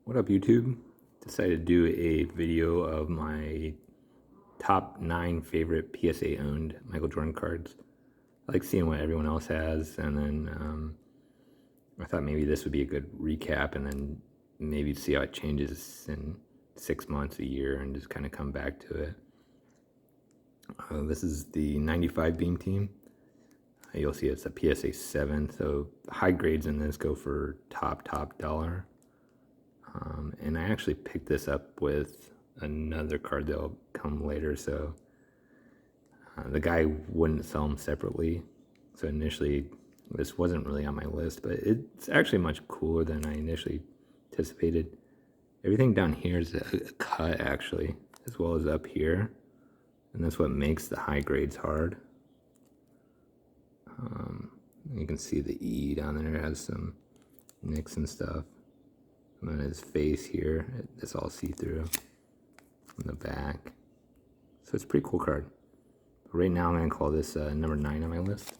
What up, YouTube? Decided to do a video of my top 9 favorite PSA owned Michael Jordan cards. I like seeing what everyone else has, and then I thought maybe this would be a good recap, and then maybe see how it changes in 6 months, a year, and just kind of come back to it. This is the 95 Beam Team. You'll see it's a PSA 7, so high grades in this go for top dollar. And I actually picked this up with another card that'll come later, so the guy wouldn't sell them separately. So initially, this wasn't really on my list, but it's actually much cooler than I initially anticipated. Everything down here is a cut, actually, as well as up here, and that's what makes the high grades hard. You can see the E down there. It has some nicks and stuff. And then his face here, it's all see-through on the back. So it's a pretty cool card. But right now I'm going to call this number 9 on my list.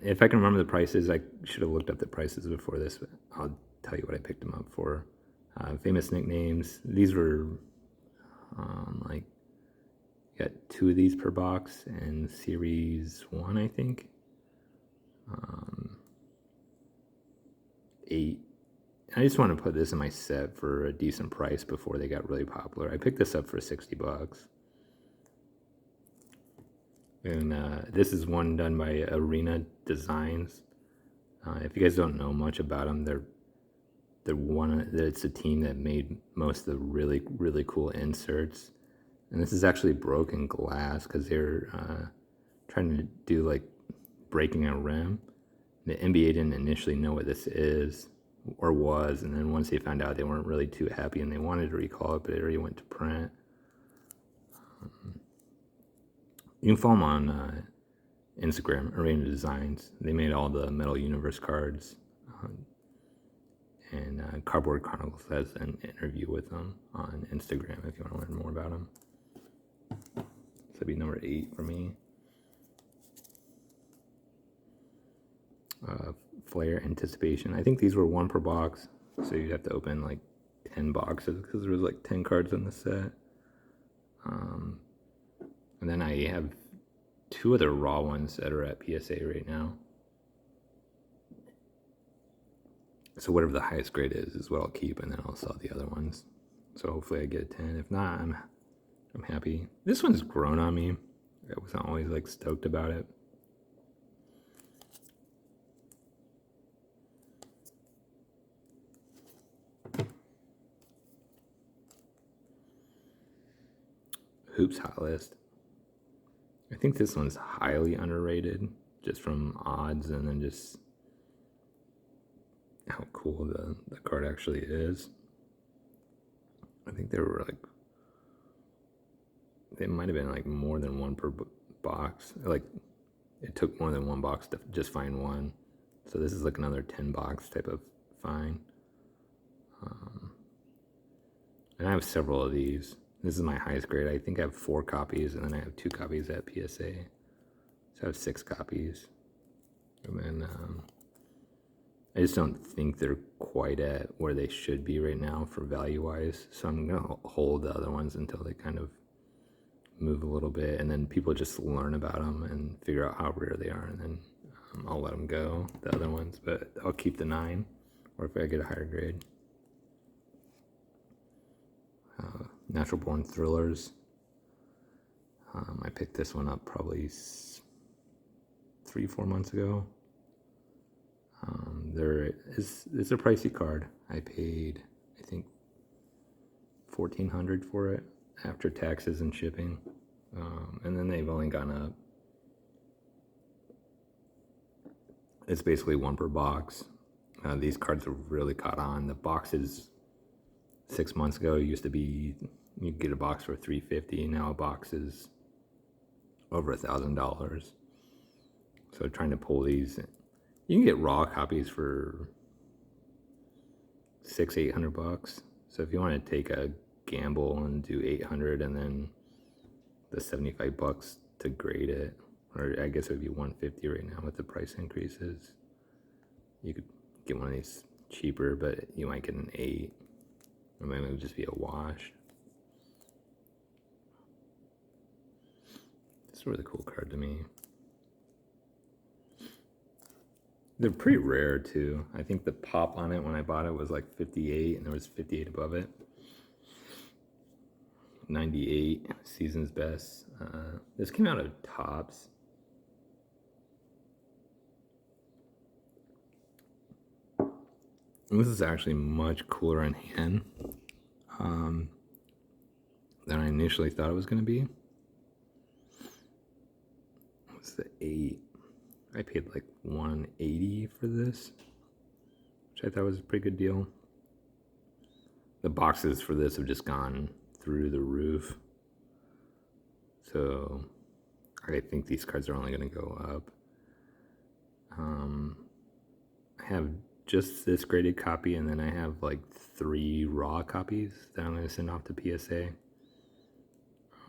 If I can remember the prices, I should have looked up the prices before this, but I'll tell you what I picked them up for. Famous nicknames. These were like, you got 2 of these per box, and series 1, I think. 8. I just want to put this in my set for a decent price before they got really popular. I picked this up for $60. And this is one done by Arena Designs. If you guys don't know much about them, it's a team that made most of the really cool inserts. And this is actually broken glass because they're trying to do like breaking a rim. The NBA didn't initially know what this is or was, and then once they found out, they weren't really too happy and they wanted to recall it, but it already went to print. You can follow them on Instagram, Arena Designs. They made all the Metal Universe cards. And Cardboard Chronicles has an interview with them on Instagram if you want to learn more about them. So that'd be number 8 for me. Flare Anticipation. I think these were 1 per box, so you'd have to open like 10 boxes because there was like 10 cards in the set. And then I have 2 other raw ones that are at PSA right now. So whatever the highest grade is what I'll keep, and then I'll sell the other ones. So hopefully I get a 10. If not, I'm happy. This one's grown on me. I wasn't always like stoked about it. Hoops Hot List. I think this one's highly underrated, just from odds and then just how cool the card actually is. I think they might have been like more than 1 per box. Like, it took more than 1 box to just find one. So this is like another 10 box type of find. And I have several of these. This is my highest grade. I think I have 4 copies, and then I have 2 copies at PSA. So I have 6 copies. And then I just don't think they're quite at where they should be right now for value-wise. So I'm going to hold the other ones until they kind of move a little bit, and then people just learn about them and figure out how rare they are, and then I'll let them go, the other ones. But I'll keep the 9, or if I get a higher grade. Natural Born Thrillers. I picked this one up probably 3-4 months ago. It's a pricey card. I paid, I think, $1,400 for it after taxes and shipping, and then they've only gone up. It's basically 1 per box. These cards have really caught on. The boxes 6 months ago used to be, you could get a box for $350. Now a box is over $1,000. So trying to pull these, you can get raw copies for $600-800. So if you want to take a gamble and do 800 and then the $75 to grade it, or I guess it would be $150 right now with the price increases. You could get one of these cheaper, but you might get an 8, or maybe it would just be a wash. It's a really cool card to me. They're pretty rare too. I think the pop on it when I bought it was like 58, and there was 58 above it. 98 season's best. This came out of Topps. And this is actually much cooler in hand than I initially thought it was going to be. What's the 8? I paid like $180 for this, which I thought was a pretty good deal. The boxes for this have just gone through the roof. So I think these cards are only going to go up. I have just this graded copy, and then I have like 3 raw copies that I'm going to send off to PSA.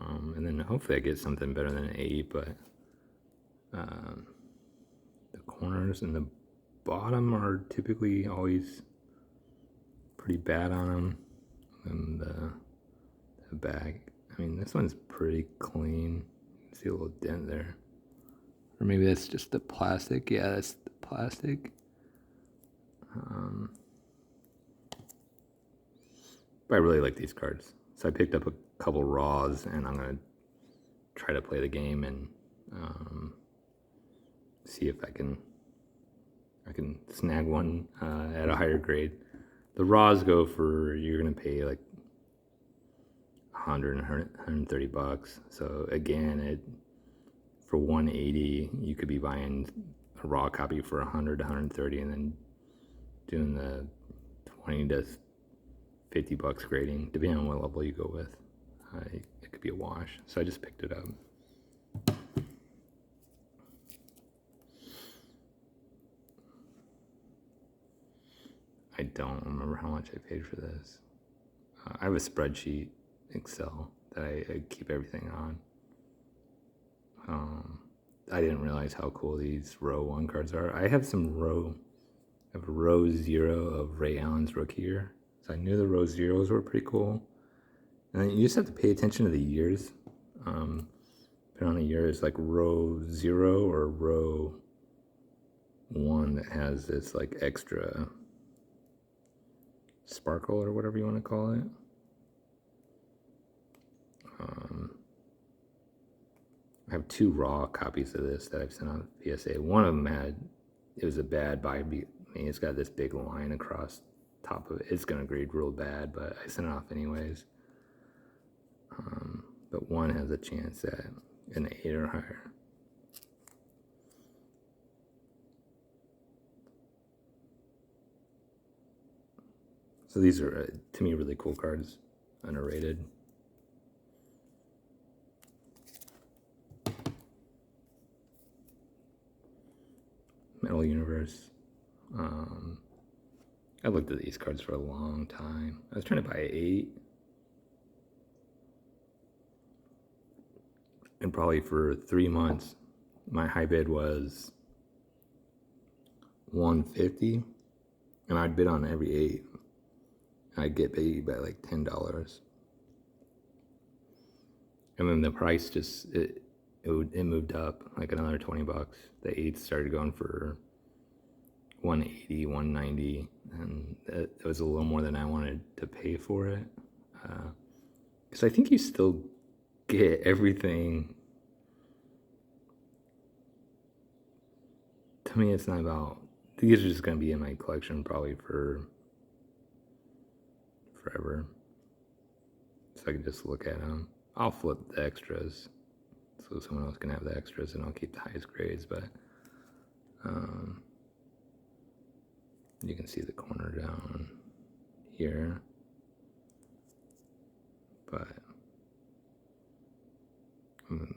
And then hopefully I get something better than an 8, but the corners and the bottom are typically always pretty bad on them. And the back, I mean, this one's pretty clean. You can see a little dent there. Or maybe that's just the plastic. Yeah, that's the plastic. But I really like these cards. So I picked up a couple raws, and I'm going to try to play the game and see if I can snag one at a higher grade. The raws go for, you're going to pay like $130. So again, for $180, you could be buying a raw copy for $100 to $130, and then doing the $20 to $50 grading, depending on what level you go with. It could be a wash. So I just picked it up. I don't remember how much I paid for this. I have a spreadsheet, Excel, that I keep everything on. I didn't realize how cool these row 1 cards are. I have row 0 of Ray Allen's rookie year. So I knew the row 0s were pretty cool. And then you just have to pay attention to the years. Depending on the year, it's like row 0 or row 1 that has this like extra sparkle or whatever you want to call it. I have 2 raw copies of this that I've sent on PSA. One of them it was a bad buy. I mean, it's got this big line across top of it. It's going to grade real bad, but I sent it off anyways. But one has a chance at an 8 or higher. So these are, to me, really cool cards, underrated. Metal Universe. I looked at these cards for a long time. I was trying to buy 8. And probably for 3 months, my high bid was $150. And I'd bid on every 8. And I'd get paid by like $10. And then the price just, it moved up like another $20. The 8s started going for $180, $190, and it was a little more than I wanted to pay for it. Because I think you still get everything. To me, it's not about, these are just going to be in my collection probably for forever. So I can just look at them. I'll flip the extras so someone else can have the extras, and I'll keep the highest grades, but you can see the corner down here, but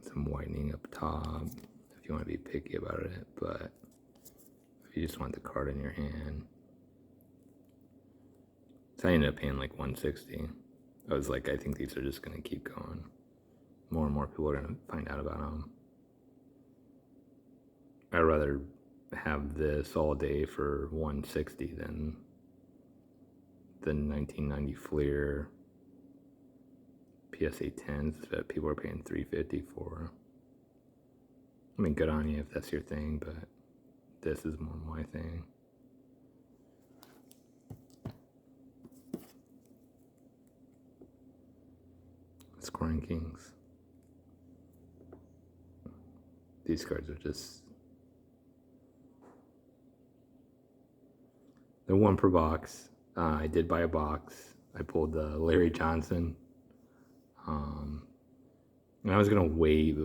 some whitening up top if you want to be picky about it, but if you just want the card in your hand. So I ended up paying like $160. I was like, I think these are just going to keep going. more and more people are going to find out about them. I'd rather have this all day for $160 than the 1990 Fleer PSA 10s that people are paying $350 for. I mean, good on you if that's your thing, but this is more my thing. Scoring Kings. These cards are just... they're one per box. I did buy a box. I pulled the Larry Johnson. And I was going to wait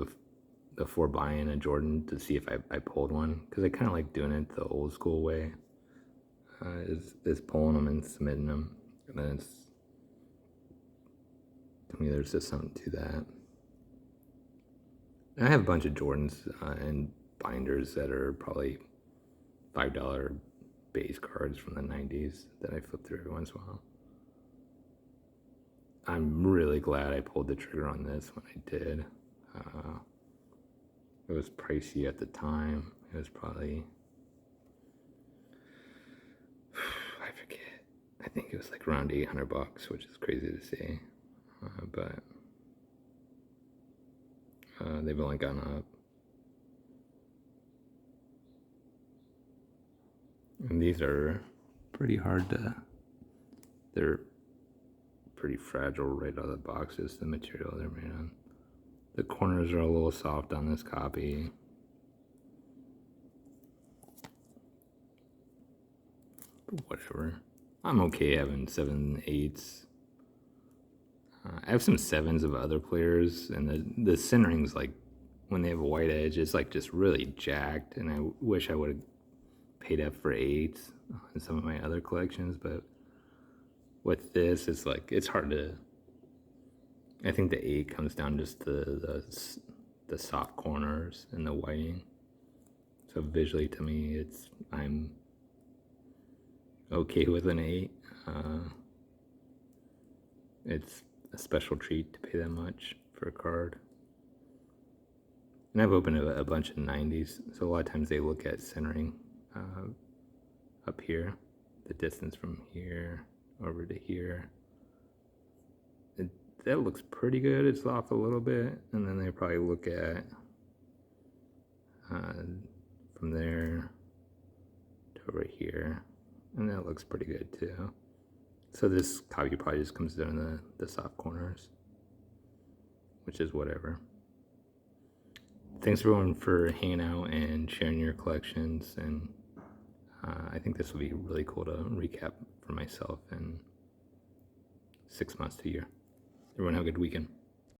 before buying a Jordan to see if I pulled one, because I kind of like doing it the old school way. Is pulling them and submitting them. And then it's... to me, there's just something to that. And I have a bunch of Jordans and binders that are probably $5 base cards from the 90s that I flip through every once in a while. I'm really glad I pulled the trigger on this when I did. It was pricey at the time. It was probably... I forget. I think it was like around $800, which is crazy to say. But they've only gone up. And these are pretty hard to... they're pretty fragile right out of the boxes, the material they're made on. The corners are a little soft on this copy. But whatever. I'm okay having 7/8. I have some 7s of other players, and the centering's like, when they have a white edge, it's like just really jacked, and I wish I would have paid up for 8s in some of my other collections, but with this, it's like, it's hard to... I think the 8 comes down just to the soft corners and the whiting. So visually, to me, I'm okay with an 8. It's a special treat to pay that much for a card. And I've opened a bunch of 90s, so a lot of times they look at centering up here, the distance from here over to here. That looks pretty good. It's off a little bit, and then they probably look at from there to over here, and that looks pretty good too. So this copy probably just comes down to the soft corners, which is whatever. Thanks everyone for hanging out and sharing your collections, and I think this will be really cool to recap for myself in 6 months to a year. Everyone have a good weekend.